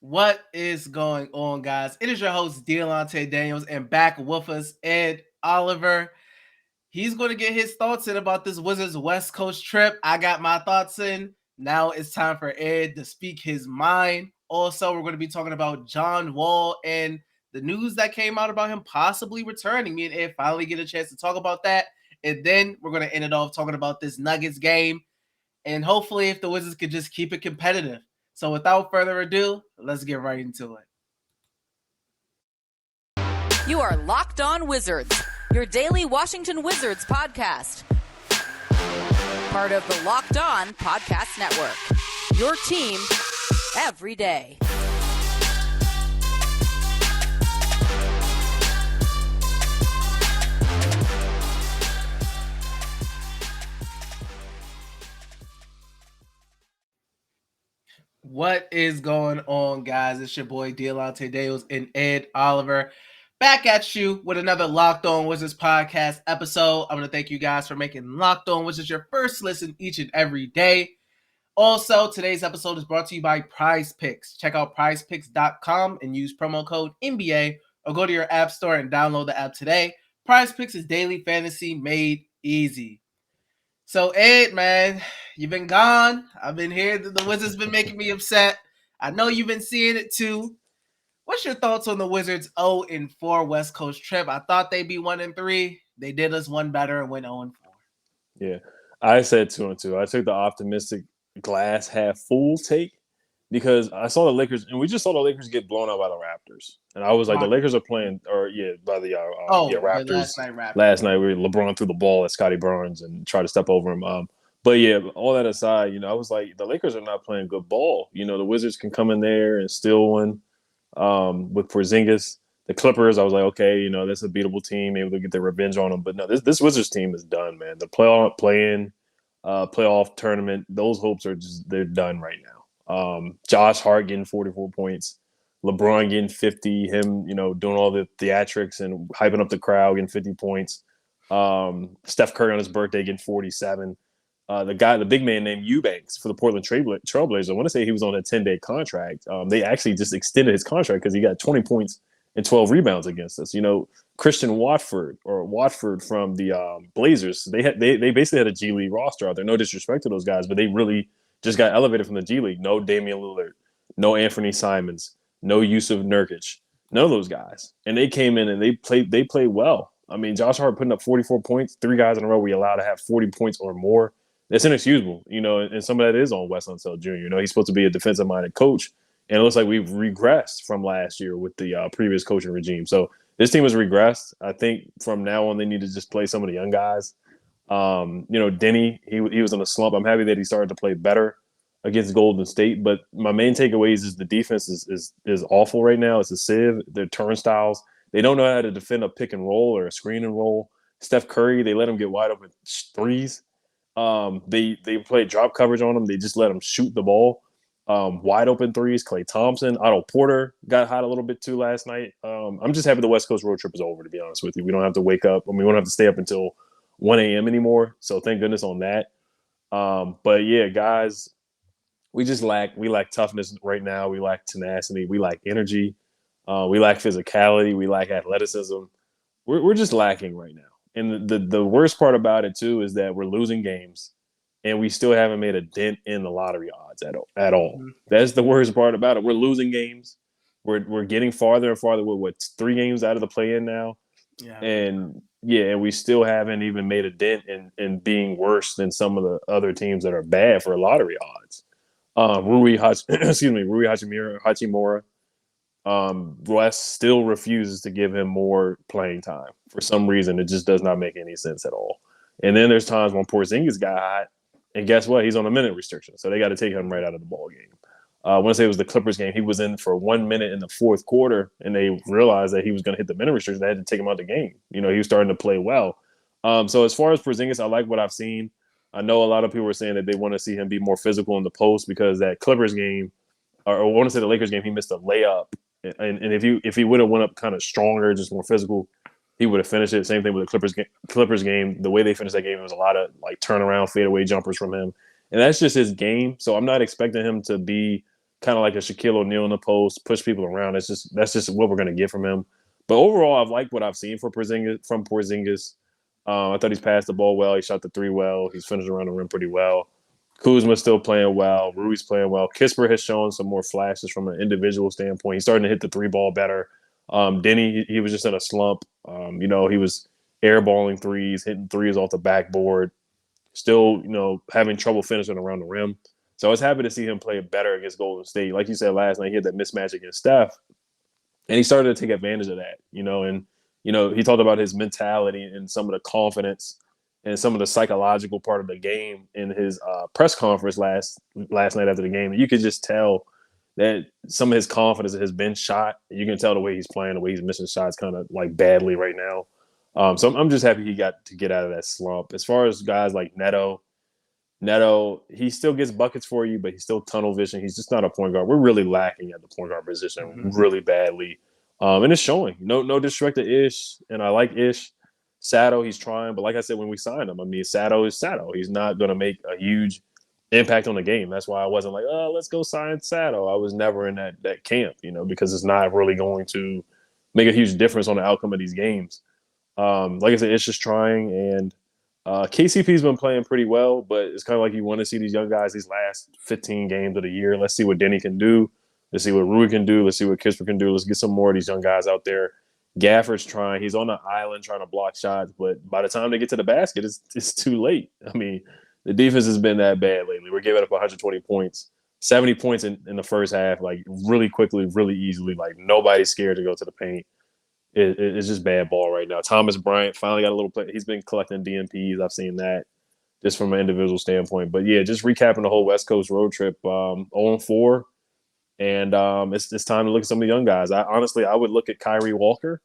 What is going on, guys? It is your host, Dialante Daniels, and back with us, Ed Oliver. He's going to get his thoughts in about this Wizards West Coast trip. I got my thoughts in. Now it's time for Ed to speak his mind. Also, we're going to be talking about John Wall and the news that came out about him possibly returning. Me and Ed finally get a chance to talk about that. And then we're going to end it off talking about this Nuggets game. And hopefully, if the Wizards could just keep it competitive. So without further ado, let's get right into it. You are Locked On Wizards, your daily Washington Wizards podcast. Part of the Locked On Podcast Network, your team every day. What is going on, guys? It's your boy Dialante Daniels and Ed Oliver back at you with another Locked On Wizards podcast episode. I'm going to thank you guys for making Locked On Wizards your first listen each and every day. Also, today's episode is brought to you by Prize Picks. Check out prizepicks.com and use promo code NBA or go to your app store and download the app today. Prize Picks is daily fantasy made easy. So, Ed, man, you've been gone. I've been here. The Wizards been making me upset. I know you've been seeing it too. What's your thoughts on the Wizards 0-4 West Coast trip? I thought they'd be 1-3. They did us one better and went 0-4. Yeah, I said 2-2. I took the optimistic glass half full take because I saw the Lakers, and we just saw the Lakers get blown out by the Raptors, and I was like, the Lakers are playing, by the Raptors. Last night, where LeBron threw the ball at Scotty Barnes and tried to step over him. But yeah, all that aside, I was like, the Lakers are not playing good ball. The Wizards can come in there and steal one with Porzingis. The Clippers, I was like, okay, that's a beatable team. Maybe they'll get their revenge on them. But no, this Wizards team is done, man. The playoff tournament, those hopes they're done right now. Josh Hart getting 44 points, LeBron getting 50, him, doing all the theatrics and hyping up the crowd, getting 50 points. Steph Curry on his birthday getting 47. The big man named Eubanks for the Portland Trailblazers, I want to say he was on a 10-day contract. They actually just extended his contract because he got 20 points and 12 rebounds against us. Christian Watford from the Blazers, they basically had a G League roster out there. No disrespect to those guys, but they really just got elevated from the G League. No Damian Lillard, no Anthony Simons, no Yusuf Nurkic, none of those guys. And they came in and they played well. I mean, Josh Hart putting up 44 points, 3 guys in a row we allowed to have 40 points or more. That's inexcusable, and some of that is on Wes Unseld Jr. He's supposed to be a defensive-minded coach, and it looks like we've regressed from last year with the previous coaching regime. So this team has regressed. I think from now on they need to just play some of the young guys. Denny, he was in a slump. I'm happy that he started to play better against Golden State. But my main takeaways is the defense is awful right now. It's a sieve. They're turnstiles. They don't know how to defend a pick and roll or a screen and roll. Steph Curry, they let him get wide open threes. They play drop coverage on him. They just let him shoot the ball. Wide open threes. Klay Thompson, Otto Porter got hot a little bit too last night. I'm just happy the West Coast road trip is over, to be honest with you. We don't have to wake up. We don't have to stay up until 1 a.m. anymore. So thank goodness on that. But yeah, guys, we lack toughness right now. We lack tenacity. We lack energy. We lack physicality. We lack athleticism. We're just lacking right now. And the worst part about it too is that we're losing games, and we still haven't made a dent in the lottery odds at all. Mm-hmm. That's the worst part about it. We're losing games. We're getting farther and farther. We're 3 games out of the play-in now, and we still haven't even made a dent in being worse than some of the other teams that are bad for lottery odds. Rui Hachimura. West still refuses to give him more playing time. For some reason, it just does not make any sense at all. And then there's times when Porzingis got hot, and guess what? He's on a minute restriction, so they got to take him right out of the ball game. I want to say it was the Clippers game. He was in for 1 minute in the fourth quarter, and they realized that he was going to hit the minute restriction. They had to take him out of the game. He was starting to play well. So as far as Porzingis, I like what I've seen. I know a lot of people were saying that they want to see him be more physical in the post because that Clippers game, or I want to say the Lakers game, he missed a layup. And if he would have went up kind of stronger, just more physical, he would have finished it. Same thing with the Clippers game. The way they finished that game, it was a lot of like turnaround fadeaway jumpers from him. And that's just his game. So I'm not expecting him to be kind of like a Shaquille O'Neal in the post, push people around. That's just what we're going to get from him. But overall, I've liked what I've seen for Porzingis. I thought he's passed the ball well. He shot the three well. He's finished around the rim pretty well. Kuzma's still playing well. Rui's playing well. Kispert has shown some more flashes from an individual standpoint. He's starting to hit the three ball better. Denny, he was just in a slump. He was airballing threes, hitting threes off the backboard, still, having trouble finishing around the rim. So I was happy to see him play better against Golden State. Like you said last night, he had that mismatch against Steph, and he started to take advantage of that, and he talked about his mentality and some of the confidence and some of the psychological part of the game in his press conference last night after the game. And you could just tell that some of his confidence has been shot. You can tell the way he's playing, the way he's missing shots kind of like badly right now. So I'm just happy he got to get out of that slump. As far as guys like Neto, he still gets buckets for you, but he's still tunnel vision. He's just not a point guard. We're really lacking at the point guard position really badly. And it's showing. No disrespect to Ish, and I like Ish. Sato, he's trying, but like I said, when we signed him, I mean, Sato is Sato. He's not going to make a huge impact on the game. That's why I wasn't like, oh, let's go sign Sato. I was never in that camp, because it's not really going to make a huge difference on the outcome of these games. Like I said, it's just trying, and KCP's been playing pretty well, but it's kind of like you want to see these young guys these last 15 games of the year. Let's see what Denny can do. Let's see what Rui can do. Let's see what Kispert can do. Let's get some more of these young guys out there. Gafford's trying. He's on the island trying to block shots, but by the time they get to the basket, it's too late. I mean, the defense has been that bad lately. We're giving up 120 points, 70 points in the first half, like really quickly, really easily. Like nobody's scared to go to the paint. It's just bad ball right now. Thomas Bryant finally got a little play. He's been collecting DMPs. I've seen that just from an individual standpoint. But yeah, just recapping the whole West Coast road trip, 0-4. And it's time to look at some of the young guys. I would look at Kyrie Walker.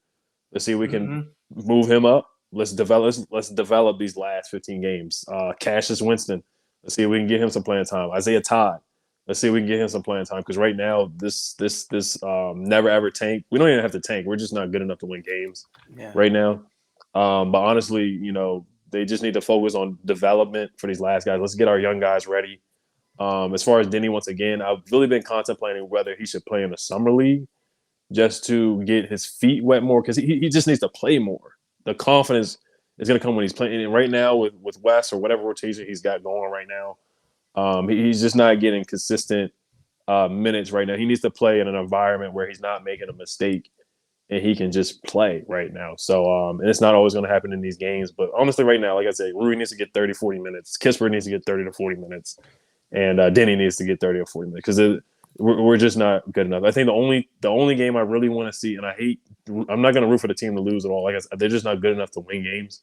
Let's see if we can move him up. Let's develop these last 15 games. Cassius Winston. Let's see if we can get him some playing time. Isaiah Todd. Let's see if we can get him some playing time, because right now this never ever tank. We don't even have to tank. We're just not good enough to win games right now. But honestly, they just need to focus on development for these last guys. Let's get our young guys ready. As far as Denny, once again, I've really been contemplating whether he should play in the summer league just to get his feet wet more, because he just needs to play more. The confidence is going to come when he's playing. And right now with Wes or whatever rotation he's got going right now, he's just not getting consistent minutes right now. He needs to play in an environment where he's not making a mistake and he can just play right now. So, and it's not always going to happen in these games. But honestly, right now, like I said, Rui needs to get 30, 40 minutes. Kispert needs to get 30 to 40 minutes. And Denny needs to get 30 or 40 minutes, because we're just not good enough. I think the only game I really want to see, and I'm not going to root for the team to lose at all. Like I said, they're just not good enough to win games.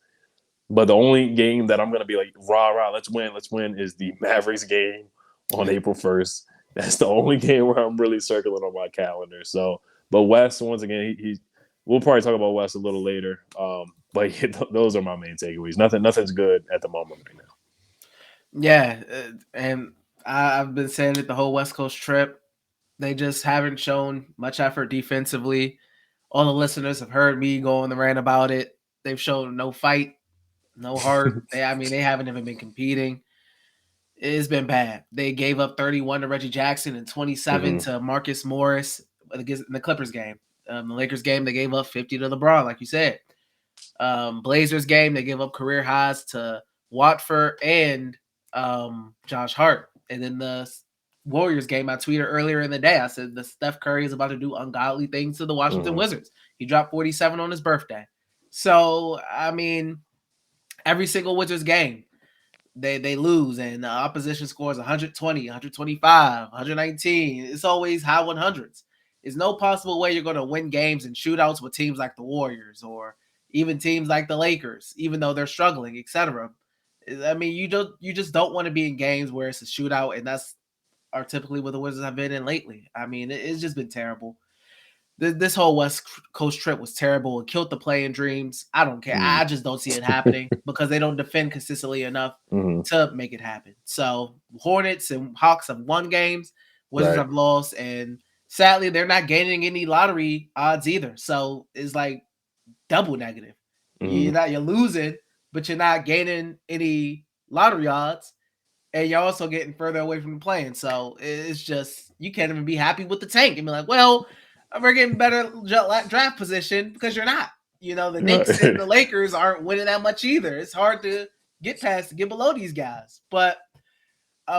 But the only game that I'm going to be like, rah, let's win, is the Mavericks game on April 1st. That's the only game where I'm really circling on my calendar. So, but Wes, once again, we'll probably talk about Wes a little later. But those are my main takeaways. Nothing's good at the moment right now. Yeah, and I've been saying it the whole West Coast trip. They just haven't shown much effort defensively. All the listeners have heard me go on the rant about it. They've shown no fight, no heart. They haven't even been competing. It's been bad. They gave up 31 to Reggie Jackson and 27 to Marcus Morris in the Clippers game. The Lakers game, they gave up 50 to LeBron, like you said. Blazers game, they gave up career highs to Watford and Josh Hart. And then the Warriors game, I tweeted earlier in the day, I said the Steph Curry is about to do ungodly things to the Washington Wizards. He dropped 47 on his birthday. So, every single Wizards game, they lose, and the opposition scores 120, 125, 119. It's always high 100s. There's no possible way you're going to win games and shootouts with teams like the Warriors or even teams like the Lakers, even though they're struggling, etc. You just don't want to be in games where it's a shootout, and that's are typically what the Wizards have been in lately. It's just been terrible. This whole West Coast trip was terrible. It killed the play-in dreams. I don't care. I just don't see it happening because they don't defend consistently enough to make it happen. So Hornets and Hawks have won games. Wizards have lost, and sadly, they're not gaining any lottery odds either. So it's like double negative. You're losing, but you're not gaining any lottery odds, and you're also getting further away from the play-in. So it's just you can't even be happy with the tank and be like, well, we're getting better draft position, because you're not. You know, the Knicks and the Lakers aren't winning that much either. It's hard to get below these guys. But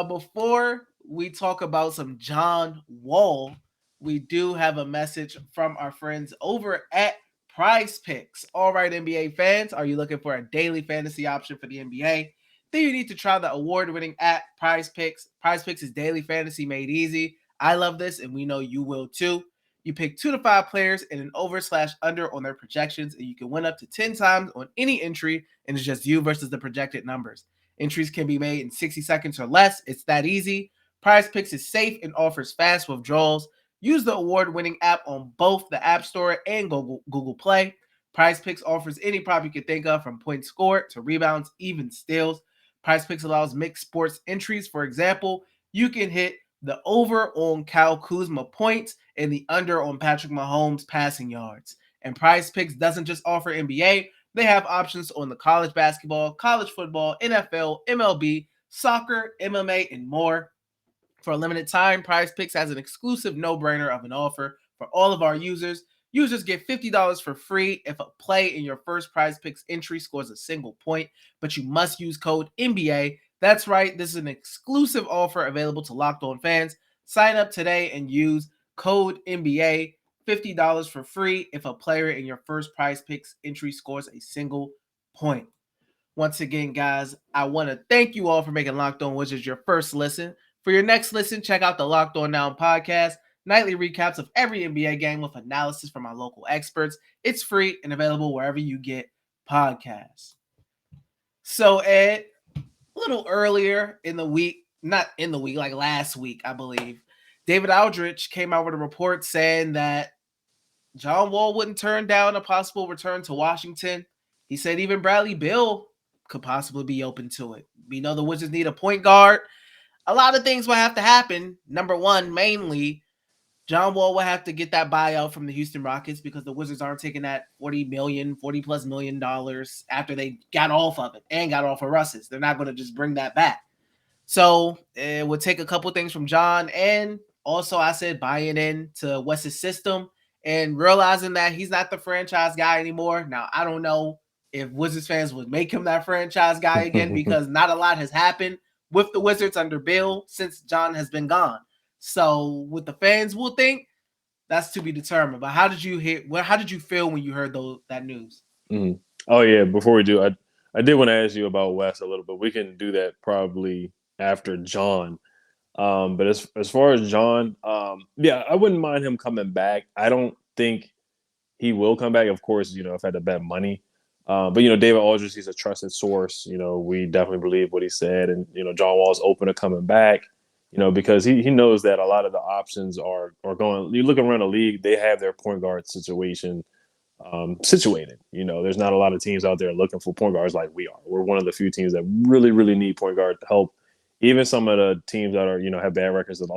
before we talk about some John Wall, we do have a message from our friends over at Prize Picks. All right, NBA fans, are you looking for a daily fantasy option for the NBA? Then you need to try the award-winning app Prize Picks. Prize Picks is daily fantasy made easy. I love this, and we know you will too. You pick 2 to 5 players and an over/under on their projections, and you can win up to 10 times on any entry, and it's just you versus the projected numbers. Entries can be made in 60 seconds or less. It's that easy. Prize Picks is safe and offers fast withdrawals. Use the award-winning app on both the App Store and Google Play. Prize Picks offers any prop you can think of, from points scored to rebounds, even steals. Prize Picks allows mixed sports entries. For example, you can hit the over on Kyle Kuzma points and the under on Patrick Mahomes passing yards. And Prize Picks doesn't just offer NBA. They have options on the college basketball, college football, NFL, MLB, soccer, MMA, and more. For a limited time, Prize Picks has an exclusive no-brainer of an offer for all of our users. Users get $50 for free if a play in your first Prize Picks entry scores a single point, but you must use code NBA. That's right, this is an exclusive offer available to Locked On fans. Sign up today and use code NBA. $50 for free if a player in your first Prize Picks entry scores a single point. Once again, guys, I want to thank you all for making Locked On Wizards your first listen. For your next listen, check out the Locked On Now podcast, nightly recaps of every NBA game with analysis from our local experts. It's free and available wherever you get podcasts. So, Ed, a little earlier in the week, not in the week, like last week, I believe, David Aldridge came out with a report saying that John Wall wouldn't turn down a possible return to Washington. He said even Bradley Beal could possibly be open to it. We know the Wizards need a point guard. A lot of things will have to happen. Number one, mainly, John Wall will have to get that buyout from the Houston Rockets, because the Wizards aren't taking that $40 plus million after they got off of it and got off of Russ's. They're not going to just bring that back. So it would take a couple things from John, and also I said buying into Wes's system and realizing that he's not the franchise guy anymore. Now, I don't know if Wizards fans would make him that franchise guy again, because not a lot has happened with the Wizards under Bill since John has been gone. So what the fans will think, that's to be determined. But how did you feel when you heard that news? Mm-hmm. Oh yeah, before we do, I did want to ask you about Wes a little bit. We can do that probably after John. But as far as John, yeah, I wouldn't mind him coming back. I don't think he will come back. Of course, if I had to bet money. But David Aldridge, he's a trusted source. We definitely believe what he said, and John Wall's open to coming back. Because he knows that a lot of the options are going. You look around the league, they have their point guard situation situated. There's not a lot of teams out there looking for point guards like we are. We're one of the few teams that really, really need point guard help. Even some of the teams that are have bad records at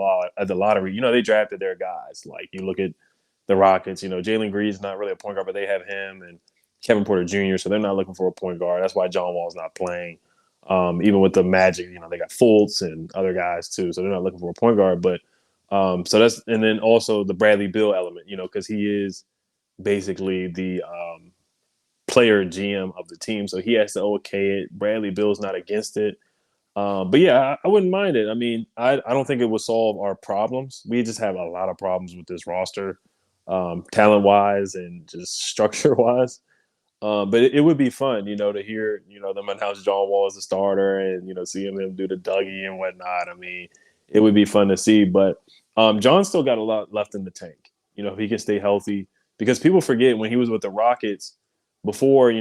the lottery, they drafted their guys. Like you look at the Rockets, Jalen Green's not really a point guard, but they have him and Kevin Porter Jr., so they're not looking for a point guard. That's why John Wall's not playing. Even with the Magic, they got Fultz and other guys too, so they're not looking for a point guard. But so that's, and then also the Bradley Beal element, because he is basically the player GM of the team, so he has to okay it. Bradley Beal's not against it. But yeah, I wouldn't mind it. I mean, I don't think it would solve our problems. We just have a lot of problems with this roster, talent-wise and just structure-wise. But it would be fun, to hear, them announce John Wall as a starter and, seeing them do the Dougie and whatnot. I mean, it would be fun to see. But John's still got a lot left in the tank, if he can stay healthy. Because people forget when he was with the Rockets, before,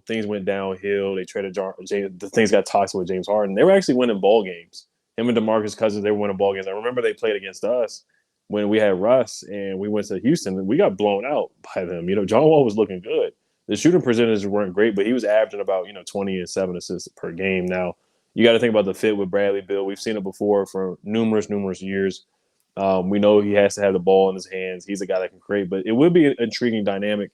things went downhill, they traded the things got toxic with James Harden. They were actually winning ball games. Him and DeMarcus Cousins, they were winning ball games. I remember they played against us when we had Russ and we went to Houston and we got blown out by them. John Wall was looking good. The shooting percentages weren't great, but he was averaging about 20 and 7 assists per game. Now, you got to think about the fit with Bradley Beal. We've seen it before for numerous years. We know he has to have the ball in his hands. He's a guy that can create, but it would be an intriguing dynamic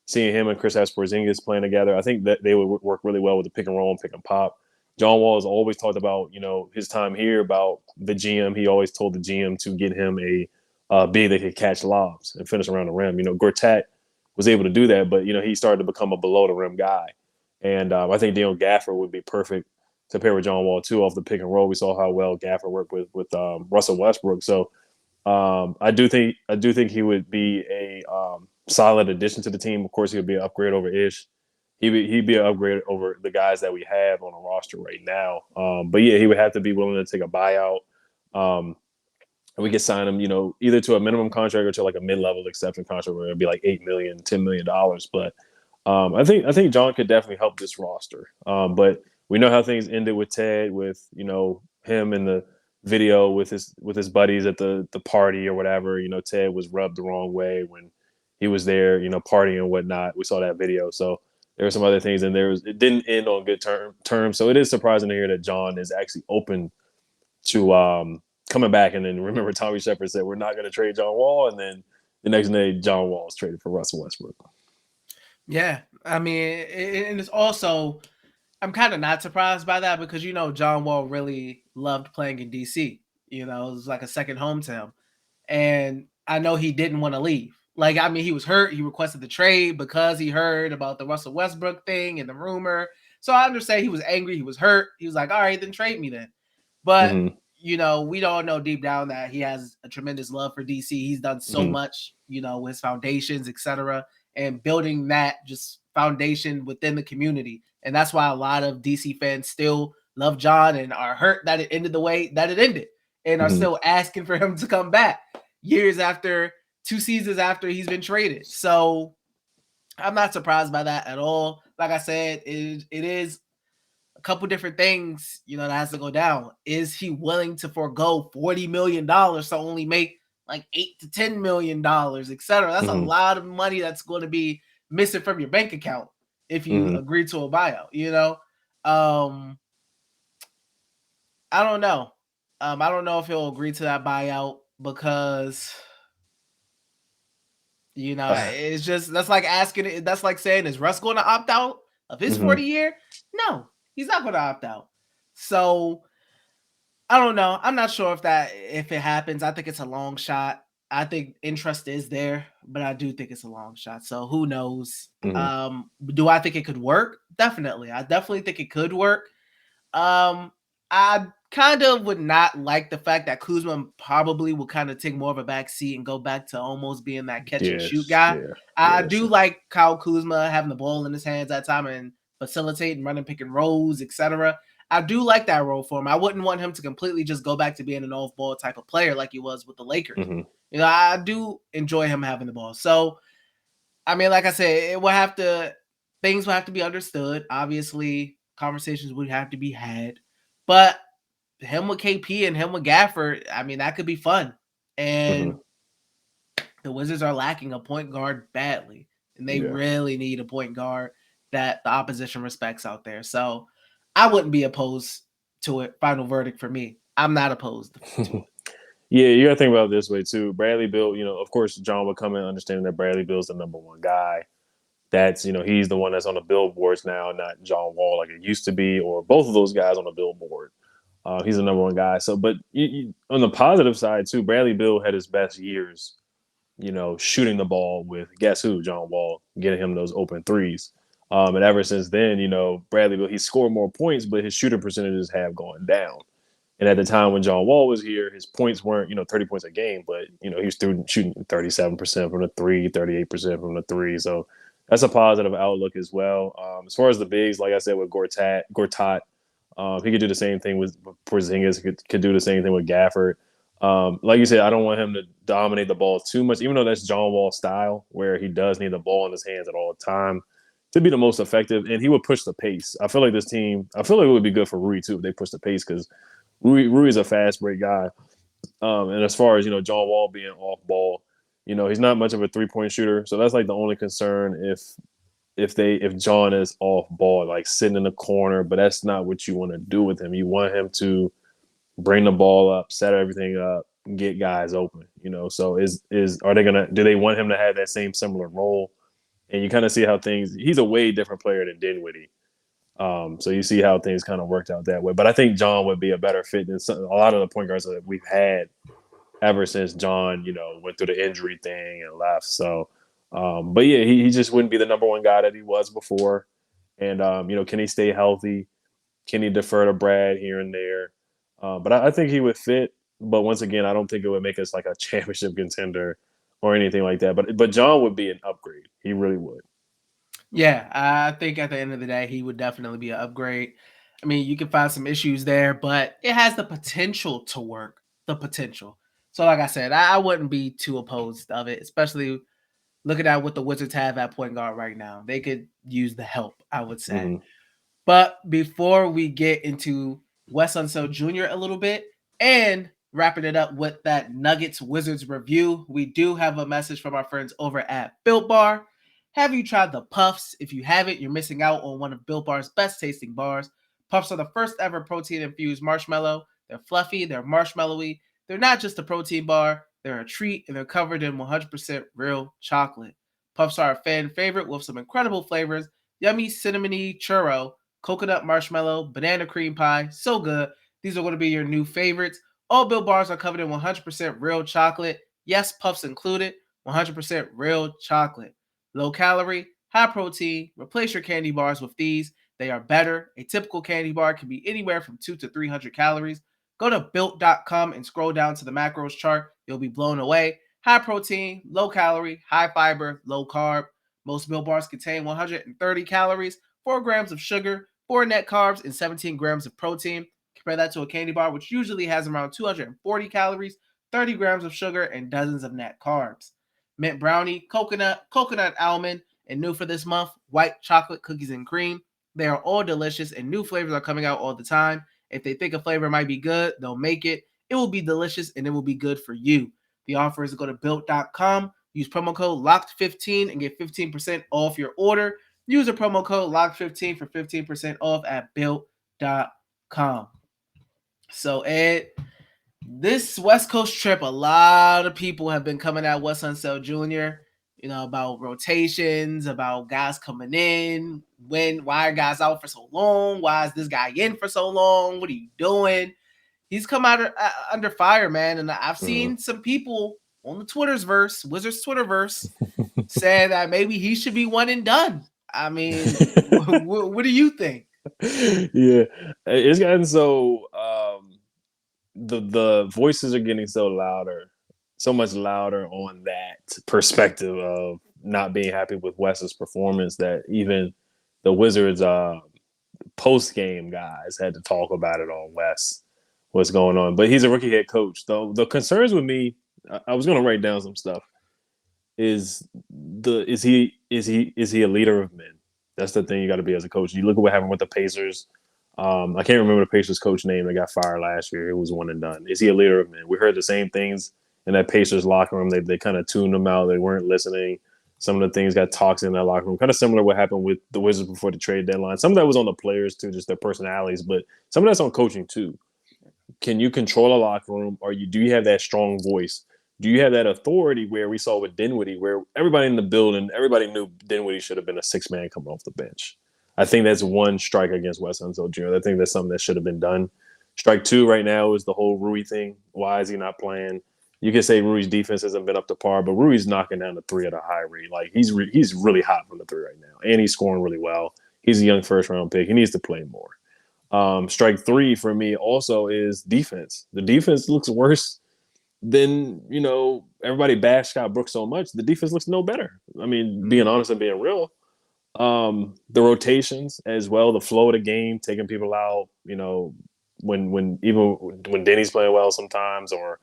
seeing him and Kristaps Porzingis playing together. I think that they would work really well with the pick and roll and pick and pop. John Wall has always talked about, his time here about the GM. He always told the GM to get him a big that could catch lobs and finish around the rim. Gortat was able to do that, but he started to become a below the rim guy. And I think Daniel Gafford would be perfect to pair with John Wall too off the pick and roll. We saw how well Gafford worked with Russell Westbrook. So I do think he would be a solid addition to the team. Of course, he would be an upgrade over Ish. He'd be an upgrade over the guys that we have on the roster right now. But yeah, he would have to be willing to take a buyout. And we could sign him, either to a minimum contract or to like a mid-level exception contract where it'd be like $8 million, $10 million. But I think John could definitely help this roster. But we know how things ended with Ted, with him in the video with his buddies at the party or whatever. Ted was rubbed the wrong way when he was there, partying and whatnot. We saw that video. So there were some other things, and it didn't end on good terms. So it is surprising to hear that John is actually open to coming back. And then remember, Tommy Shepard said we're not going to trade John Wall, and then the next day John Wall is traded for Russell Westbrook. Yeah, I mean, and it's also, I'm kind of not surprised by that because John Wall really loved playing in DC. It was like a second home to him, and I know he didn't want to leave. Like, I mean, he was hurt. He requested the trade because he heard about the Russell Westbrook thing and the rumor. So I understand he was angry. He was hurt. He was like, all right, then trade me then. But, we all know deep down that he has a tremendous love for DC. He's done so much, with his foundations, etc., and building that just foundation within the community. And that's why a lot of DC fans still love John and are hurt that it ended the way that it ended and are still asking for him to come back years after, 2 seasons after he's been traded. So I'm not surprised by that at all. Like I said, it is a couple different things, that has to go down. Is he willing to forego $40 million to only make like $8 to $10 million, etc.? That's a lot of money that's going to be missing from your bank account if you agree to a buyout, I don't know. I don't know if he'll agree to that buyout because it's just, that's like asking, that's like saying, is Russ going to opt out of his 40-year? No, he's not going to opt out. So I don't know. I'm not sure if it happens. I think it's a long shot. I think interest is there, but I do think it's a long shot. So who knows? Do I think it could work? Definitely. I definitely think it could work. I kind of would not like the fact that Kuzma probably will kind of take more of a back seat and go back to almost being that catch and shoot guy. I do like Kyle Kuzma having the ball in his hands that time and facilitating, running pick and rolls, etc. I do like that role for him. I wouldn't want him to completely just go back to being an off-ball type of player like he was with the Lakers. I do enjoy him having the ball. So, I mean, like I said, things will have to be understood. Obviously, conversations would have to be had. But him with KP and him with Gafford, I mean, that could be fun. And the Wizards are lacking a point guard badly. And they really need a point guard that the opposition respects out there. So I wouldn't be opposed to it. Final verdict for me. I'm not opposed to it. Yeah, you got to think about it this way, too. Bradley Beal, of course, John would come in understanding that Bradley Beal's the number one guy. That's, he's the one that's on the billboards now, not John Wall like it used to be, or both of those guys on the billboard. He's the number one guy. So, but on the positive side, too, Bradley Beal had his best years, shooting the ball with, guess who, John Wall, getting him those open threes. And ever since then, Bradley Beal, he scored more points, but his shooting percentages have gone down. And at the time when John Wall was here, his points weren't, 30 points a game, but, he was shooting 37% from the three, 38% from the three. So that's a positive outlook as well. As far as the bigs, like I said, with Gortat, he could do the same thing with Porzingis, could do the same thing with Gafford. Like you said, I don't want him to dominate the ball too much, even though that's John Wall's style, where he does need the ball in his hands at all the time to be the most effective, and he would push the pace. I feel like it would be good for Rui, too, if they push the pace, because Rui is a fast break guy. And as far as, John Wall being off ball, he's not much of a 3-point shooter. So that's like the only concern if John is off ball, like sitting in the corner, but that's not what you want to do with him. You want him to bring the ball up, set everything up, get guys open, So do they want him to have that same similar role? And you kind of see how he's a way different player than Dinwiddie. So you see how things kind of worked out that way. But I think John would be a better fit than a lot of the point guards that we've had ever since John, went through the injury thing and left. So, but yeah, he just wouldn't be the number one guy that he was before. And, can he stay healthy? Can he defer to Brad here and there? But I think he would fit. But once again, I don't think it would make us like a championship contender or anything like that. But John would be an upgrade. He really would. Yeah, I think at the end of the day, he would definitely be an upgrade. I mean, you can find some issues there, but it has the potential to work. The potential. So, like I said, I wouldn't be too opposed of it, especially looking at what the Wizards have at point guard right now. They could use the help, I would say. Mm-hmm. But before we get into Wes Unseld Jr. a little bit and wrapping it up with that Nuggets Wizards review, we do have a message from our friends over at Built Bar. Have you tried the Puffs? If you haven't, you're missing out on one of Built Bar's best tasting bars. Puffs are the first ever protein infused marshmallow. They're fluffy, they're marshmallowy. They're not just a protein bar, they're a treat, and they're covered in 100% real chocolate. Puffs are a fan favorite with some incredible flavors: yummy cinnamony churro, coconut marshmallow, banana cream pie. So good. These are going to be your new favorites. All Built Bars are covered in 100% real chocolate. Yes, Puffs included. 100% real chocolate. Low calorie, high protein. Replace your candy bars with these. They are better. A typical candy bar can be anywhere from 200 to 300 calories. Go to built.com and scroll down to the macros chart. You'll be blown away. High protein, low calorie, high fiber, low carb. Most Built Bars contain 130 calories, 4 grams of sugar, 4 net carbs, and 17 grams of protein. Compare that to a candy bar, which usually has around 240 calories, 30 grams of sugar, and dozens of net carbs. Mint brownie, coconut almond, and new for this month, white chocolate cookies and cream. They are all delicious, and new flavors are coming out all the time. If they think a flavor might be good, they'll make it. It will be delicious, and it will be good for you. The offer is to go to built.com, use promo code LOCKED15, and get 15% off your order. Use the promo code LOCKED15 for 15% off at built.com. So, Ed, this West Coast trip, a lot of people have been coming at Wes Unseld Jr., about rotations, about guys coming in, why are guys out for so long? Why is this guy in for so long? What are you doing? He's come out under fire, man. And I've seen some people on the Wizards Twitterverse, say that maybe he should be one and done. I mean, what do you think? Yeah, it's gotten so the voices are getting so much louder on that perspective of not being happy with Wes's performance that even the Wizards post game guys had to talk about it on Wes, what's going on. But he's a rookie head coach. Though the concerns with me, I was going to write down some stuff. Is he a leader of men? That's the thing you got to be as a coach. You look at what happened with the Pacers. I can't remember the Pacers coach name that got fired last year. It was one and done. Is he a leader of men? We heard the same things in that Pacers locker room. They kind of tuned them out. They weren't listening. Some of the things got toxic in that locker room. Kind of similar to what happened with the Wizards before the trade deadline. Some of that was on the players too, just their personalities, but some of that's on coaching too. Can you control a locker room, or do you have that strong voice? Do you have that authority where we saw with Dinwiddie, where everybody in the building, everybody knew Dinwiddie should have been a 6-man coming off the bench? I think that's one strike against Wes Unseld Jr. I think that's something that should have been done. Strike two right now is the whole Rui thing. Why is he not playing? You can say Rui's defense hasn't been up to par, but Rui's knocking down the three at a high rate. Like he's really hot from the three right now, and he's scoring really well. He's a young first-round pick. He needs to play more. Strike three for me also is defense. The defense looks worse than, everybody bashed Scott Brooks so much. The defense looks no better. I mean, being honest and being real. The rotations as well, the flow of the game, taking people out, when Denny's playing well sometimes, or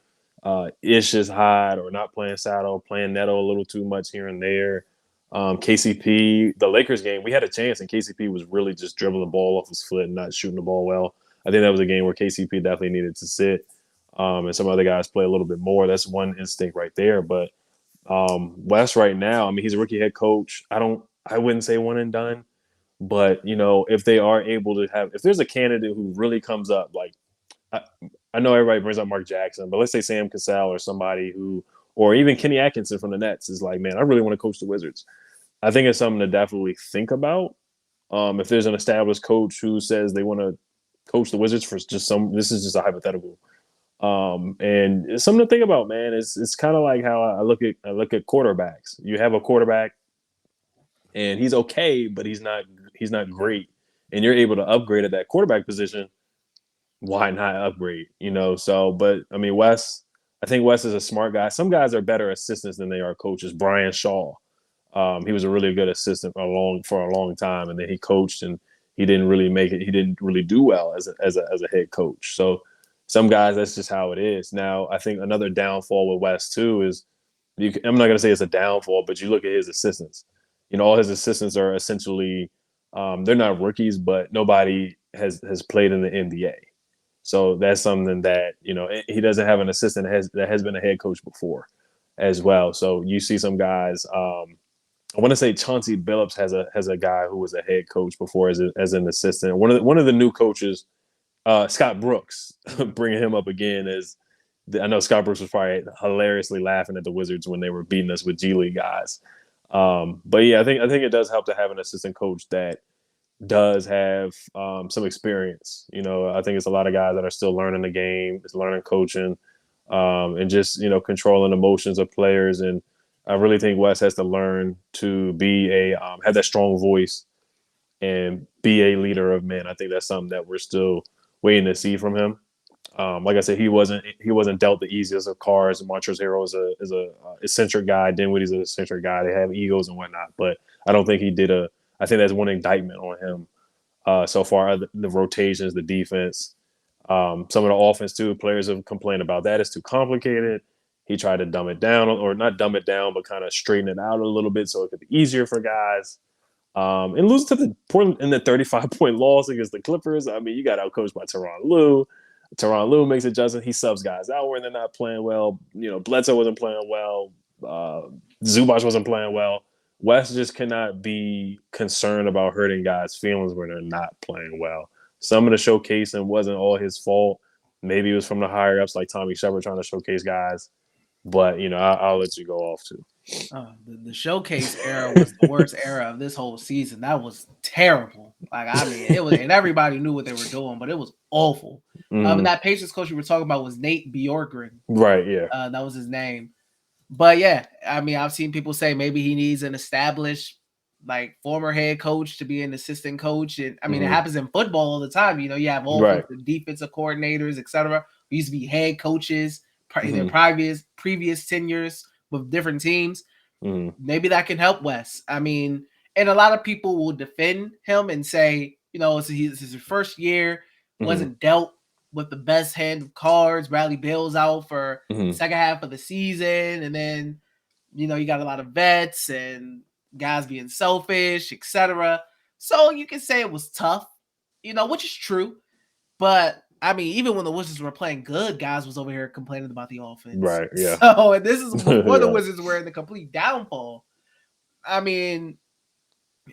Ish is hot, or not playing Sato, playing Neto a little too much here and there. KCP, the Lakers game, we had a chance, and KCP was really just dribbling the ball off his foot and not shooting the ball well. I think that was a game where KCP definitely needed to sit, and some other guys play a little bit more. That's one instinct right there. But Wes right now, I mean, he's a rookie head coach. I wouldn't say one and done, but if they are able to if there's a candidate who really comes up, like I know everybody brings up Mark Jackson, but let's say Sam Cassell or somebody or even Kenny Atkinson from the Nets is like, man, I really want to coach the Wizards. I think it's something to definitely think about. If there's an established coach who says they want to coach the Wizards for just this is just a hypothetical. And it's something to think about, man. It's kind of like how I look at quarterbacks. You have a quarterback and he's okay, but he's not great. And you're able to upgrade at that quarterback position. Why not upgrade? So but I mean I think Wes is a smart guy. Some guys are better assistants than they are coaches. Brian Shaw. He was a really good assistant for a long time, and then he coached, and he didn't really make it. He didn't really do well as a head coach. So some guys, that's just how it is. Now, I think another downfall with West too is I'm not going to say it's a downfall, but you look at his assistants. All his assistants are essentially they're not rookies, but nobody has played in the NBA. So that's something that he doesn't have an assistant that has been a head coach before, as well. So you see some guys. I want to say Chauncey Billups has a guy who was a head coach before as an assistant. One of the new coaches, Scott Brooks, bringing him up again as I know Scott Brooks was probably hilariously laughing at the Wizards when they were beating us with G League guys. But yeah, I think it does help to have an assistant coach that does have some experience. I think it's a lot of guys that are still learning the game, is learning coaching, and just controlling emotions of players. And I really think Wes has to learn to be have that strong voice and be a leader of men. I think that's something that we're still waiting to see from him. Like I said, he wasn't dealt the easiest of cards. Montrezl Harrell is a eccentric guy. Dinwiddie's an eccentric guy. They have egos and whatnot, but I don't think he did I think that's one indictment on him so far. The rotations, the defense, some of the offense too. Players have complained about that. It's too complicated. He tried to dumb it down, or not dumb it down, but kind of straighten it out a little bit so it could be easier for guys. And losing to the Portland in the 35-point loss against the Clippers. I mean, you got outcoached by Tyronn Lue. Tyronn Lue makes adjustments. He subs guys out when they're not playing well. Bledsoe wasn't playing well. Zubac wasn't playing well. Wes just cannot be concerned about hurting guys' feelings when they're not playing well. Some of the showcasing wasn't all his fault. Maybe it was from the higher ups like Tommy Shepard trying to showcase guys. But I'll let you go off too. The showcase era was the worst era of this whole season. That was terrible. Like, I mean, it was, and everybody knew what they were doing, but it was awful. And that Pacers coach you were talking about was Nate Bjorkgren. Right, yeah. That was his name. But yeah, I mean, I've seen people say maybe he needs an established, like, former head coach to be an assistant coach. And I mean, it happens in football all the time. You have offensive, defensive coordinators, etc. Who used to be head coaches in their previous tenures with different teams. Maybe that can help Wes. I mean, and a lot of people will defend him and say, it's his first year, wasn't dealt with the best hand of cards. Bradley Beal's out for the second half of the season, and then you got a lot of vets and guys being selfish, etc. So you can say it was tough, which is true. But I mean, even when the Wizards were playing good, guys was over here complaining about the offense. Right, yeah. So, and this is before the Wizards were in the complete downfall. I mean,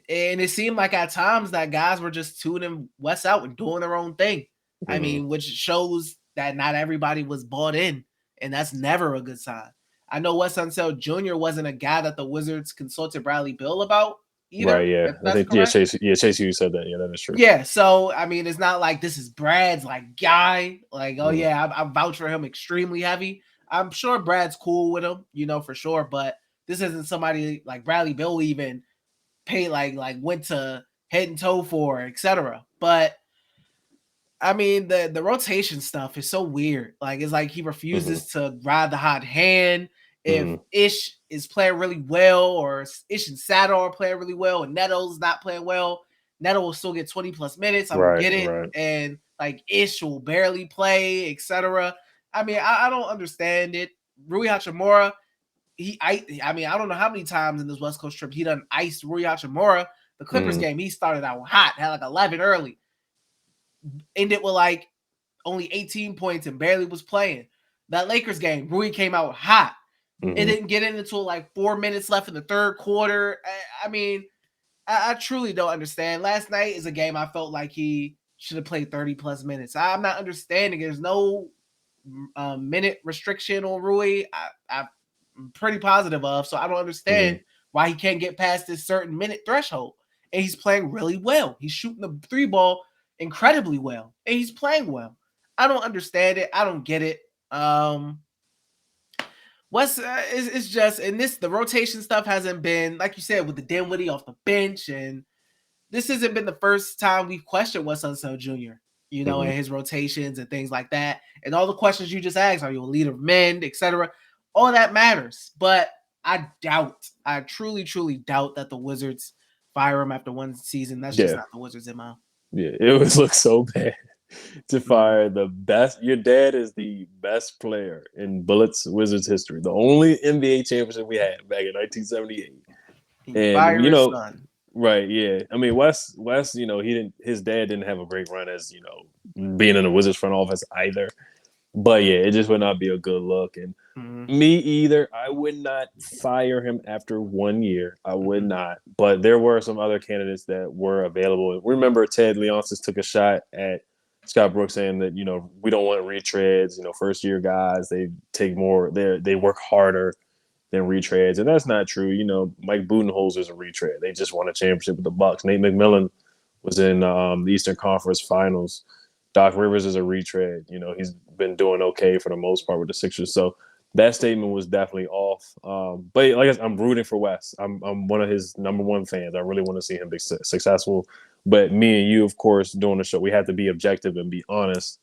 and it seemed like at times that guys were just tuning Wes out and doing their own thing. I mean, which shows that not everybody was bought in, and that's never a good sign. I know Wes Unseld Jr. wasn't a guy that the Wizards consulted Bradley Beal about either. Right, yeah. I think Chase Hughes said that. Yeah, that is true. Yeah, so I mean, it's not like this is Brad's like guy. Like, oh yeah, I vouch for him extremely heavy. I'm sure Brad's cool with him, for sure. But this isn't somebody like Bradley Beal even paid like went to head and toe for, etc. But I mean, the rotation stuff is so weird. Like, it's like he refuses to ride the hot hand. If Ish is playing really well, or Ish and Sadar are playing really well, and Neto's not playing well, Neto will still get 20 plus minutes. I don't get it. Right. And like Ish will barely play, etc. I mean, I don't understand it. Rui Hachimura, I don't know how many times in this West Coast trip he done iced Rui Hachimura. The Clippers game, he started out hot, had like 11 early. Ended with like only 18 points and barely was playing. That Lakers game, Rui came out hot. It didn't get in until like 4 minutes left in the third quarter. I mean, I truly don't understand. Last night is a game I felt like he should have played 30 plus minutes. I'm not understanding. There's no minute restriction on Rui. I'm pretty positive of, so I don't understand why he can't get past this certain minute threshold. and he's playing really well. He's shooting the three ball incredibly well, and he's playing well. I don't understand it. I don't get it. Wes is just, and the rotation stuff hasn't been, like you said, with the Dinwiddie off the bench, and this hasn't been the first time we've questioned Wes Unseld Jr., and his rotations and things like that. And all the questions you just asked, are you a leader of men, etc.? All that matters. But I truly, truly doubt that the Wizards fire him after one season. That's just not the Wizards' MO. Yeah, it would look so bad to fire the best. Your dad is the best player in Bullets Wizards history. The only NBA championship we had back in 1978. And his son. Right, yeah. I mean, Wes, his dad didn't have a great run as, being in the Wizards front office either. But yeah, it just would not be a good look. And me either. I would not fire him after 1 year. I would not. But there were some other candidates that were available. Remember, Ted Leonsis took a shot at Scott Brooks saying that, we don't want retreads. First year guys, they take more, they work harder than retreads. And that's not true. Mike Budenholzer's a retread. They just won a championship with the Bucks. Nate McMillan was in the Eastern Conference Finals. Doc Rivers is a retread. He's been doing okay for the most part with the Sixers. So that statement was definitely off. But like I said, I'm rooting for Wes. I'm one of his number one fans. I really want to see him be successful. But me and you, of course, doing the show, we have to be objective and be honest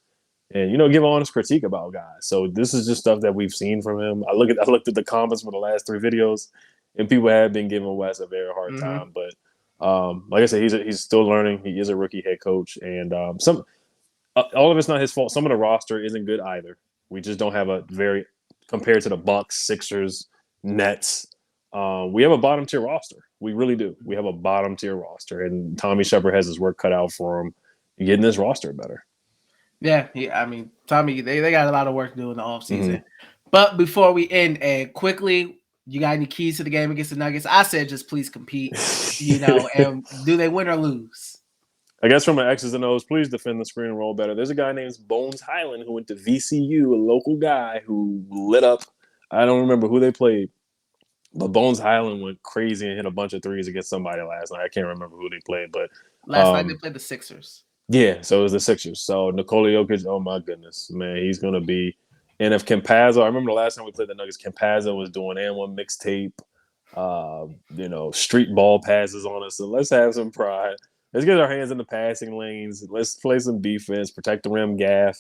and, give an honest critique about guys. So this is just stuff that we've seen from him. I looked at the comments for the last 3 videos, and people have been giving Wes a very hard time. But like I said, he's still learning. He is a rookie head coach. And all of it's not his fault. Some of the roster isn't good either. We just don't have compared to the Bucks, Sixers, Nets, we have a bottom tier roster. We really do. We have a bottom tier roster, and Tommy Shepard has his work cut out for him getting this roster better. Yeah, I mean, Tommy, they got a lot of work to do in the offseason. But before we end, Ed, quickly, you got any keys to the game against the Nuggets? I said just please compete, and do they win or lose? I guess from my X's and O's, please defend the screen and roll better. There's a guy named Bones Highland who went to VCU, a local guy who lit up. I don't remember who they played, but Bones Highland went crazy and hit a bunch of threes against somebody last night. I can't remember who they played, but last night they played the Sixers. Yeah, so it was the Sixers. So Nikola Jokic, oh my goodness, man, he's gonna be. And if Campazzo, I remember the last time we played the Nuggets, Campazzo was doing and1 mixtape, street ball passes on us. So let's have some pride. Let's get our hands in the passing lanes. Let's play some defense, protect the rim, gaff.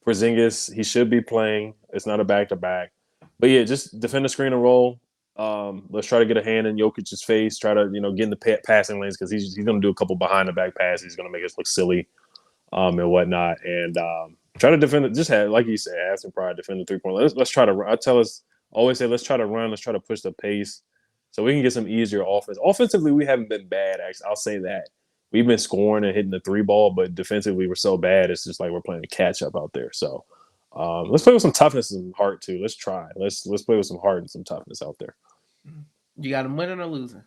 Porzingis, he should be playing. It's not a back-to-back. But yeah, just defend the screen and roll. Let's try to get a hand in Jokic's face. Try to, get in the passing lanes because he's going to do a couple behind-the-back passes. He's going to make us look silly and whatnot. And try to defend it. Just have, like you said, have some pride, defend the three-point. Let's try to – always say let's try to run. Let's try to push the pace so we can get some easier offense. Offensively, we haven't been bad, actually. I'll say that. We've been scoring and hitting the three ball, but defensively we're so bad. It's just like we're playing catch up out there. So let's play with some toughness and heart too. Let's try. Let's play with some heart and some toughness out there. You got them winning or losing?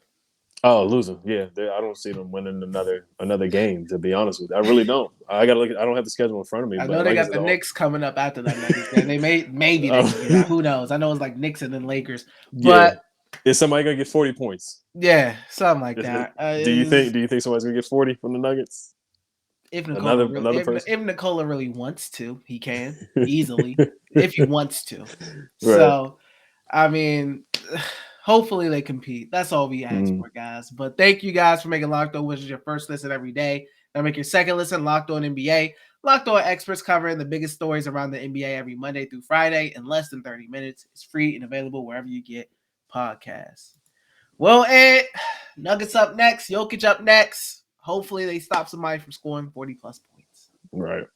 Oh, losing. Yeah, I don't see them winning another game. To be honest with you, I really don't. I gotta look. I don't have the schedule in front of me. I know they got the Knicks coming up after that Nuggets game. They maybe who knows? I know it's like Knicks and then Lakers, but. Yeah. Is somebody gonna get 40 points? Yeah, something like that. Do you think somebody's gonna get 40 from the Nuggets? If Nikola really wants to, he can easily if he wants to. Right. So, I mean, hopefully they compete. That's all we ask for, guys. But thank you guys for making Locked On Wizards your first listen every day. Now make your second listen Locked On NBA. Locked On experts covering the biggest stories around the NBA every Monday through Friday in less than 30 minutes. It's free and available wherever you get podcasts. Well, Ed, Nuggets up next, Jokic up next. Hopefully they stop somebody from scoring 40 plus points. Right.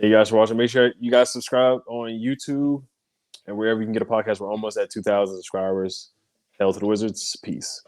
Thank you guys for watching. Make sure you guys subscribe on YouTube and wherever you can get a podcast. We're almost at 2,000 subscribers. Hell to the Wizards. Peace.